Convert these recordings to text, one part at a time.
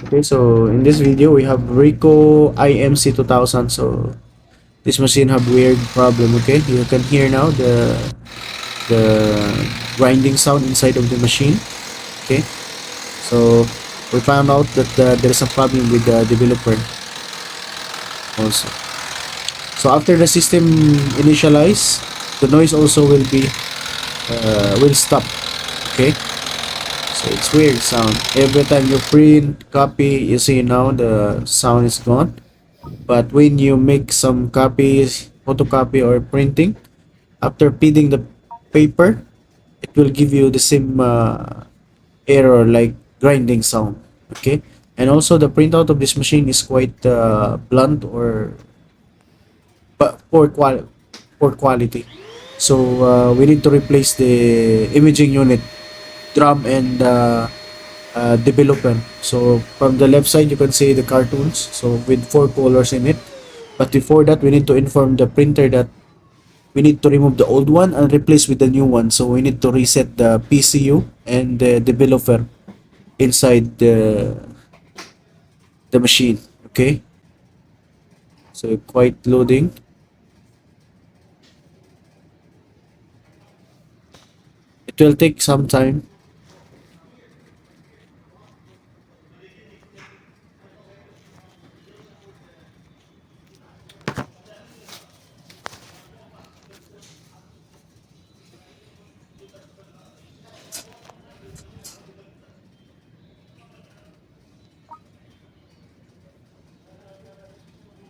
Okay, so in this video we have Ricoh IM C2000. So this machine have weird problem. Okay, you can hear now the grinding sound inside of the machine. Okay, so we found out that there is a problem with the developer also. So after the system initialize, the noise also will stop. Okay, so it's weird sound. Every time you print, copy, you see now the sound is gone. But when you make some copies, photocopy or printing, after feeding the paper, it will give you the same error like grinding sound. Okay, and also the printout of this machine is quite blunt or poor quality. So we need to replace the imaging unit, drum, and developer. So from the left side you can see the cartoons, so with four colors in it. But before that, we need to inform the printer that we need to remove the old one and replace with the new one. So we need to reset the PCU and the developer inside the machine. Okay, so quite loading. It will take some time.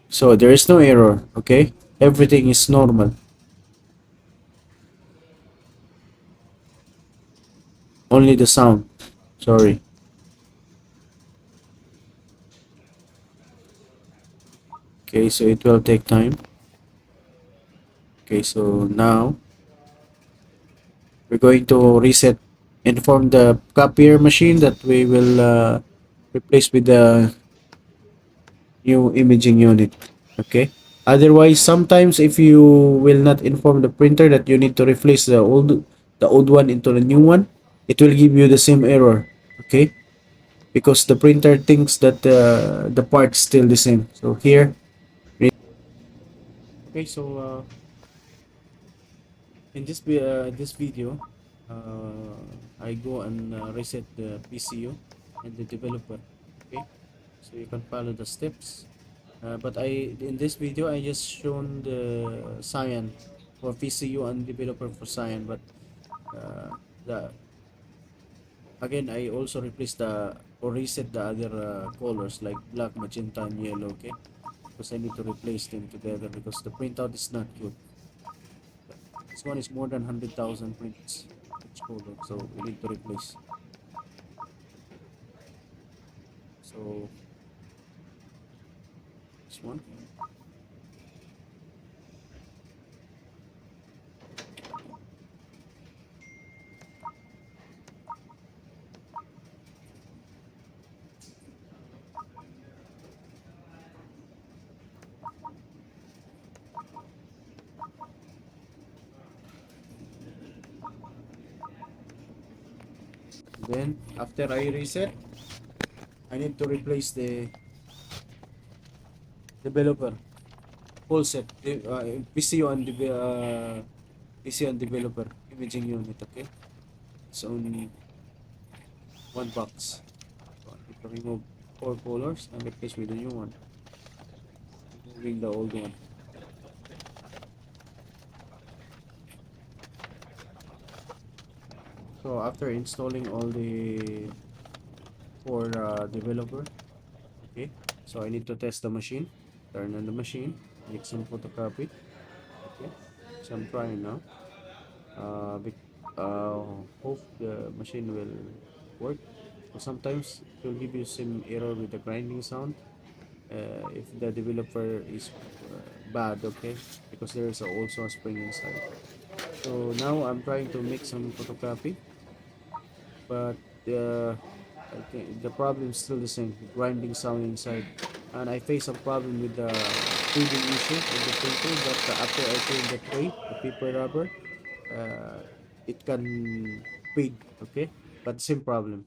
So there is no error. Okay, everything is normal. Only the sound. Sorry. Okay, so it will take time. Okay, so now we're going to reset, inform the copier machine that we will replace with the new imaging unit. Okay, otherwise sometimes if you will not inform the printer that you need to replace the old one into the new one, it will give you the same error. Okay, because the printer thinks that the part's still the same. So here, okay, so in this video, I go and reset the PCU and the developer. Okay, so you can follow the steps. But in this video I just shown the cyan for PCU and developer for cyan. But uh, the again I also replace the or reset the other colors like black, magenta, and yellow. Okay, because I need to replace them together because the printout is not good. This one is more than 100,000 prints each color, so we need to replace. So this one. Then after I reset, I need to replace the developer full set, PCU and PC and developer imaging unit. Okay, it's only one box. So I need to remove four colors and replace with the new one, removing the old one. So after installing all the four developer, okay, so I need to test the machine, turn on the machine, make some photocopy. Okay, so I'm trying now. uh, bec- uh, Hope the machine will work. So sometimes it will give you some error with the grinding sound if the developer is bad. Okay, because there is also a spring inside. So now I'm trying to make some photocopy, but I think the problem is still the same, grinding sound inside. And I face a problem with the feeding issue of the printer, but after I clean the tray, the paper rubber, it can feed. Okay, but same problem.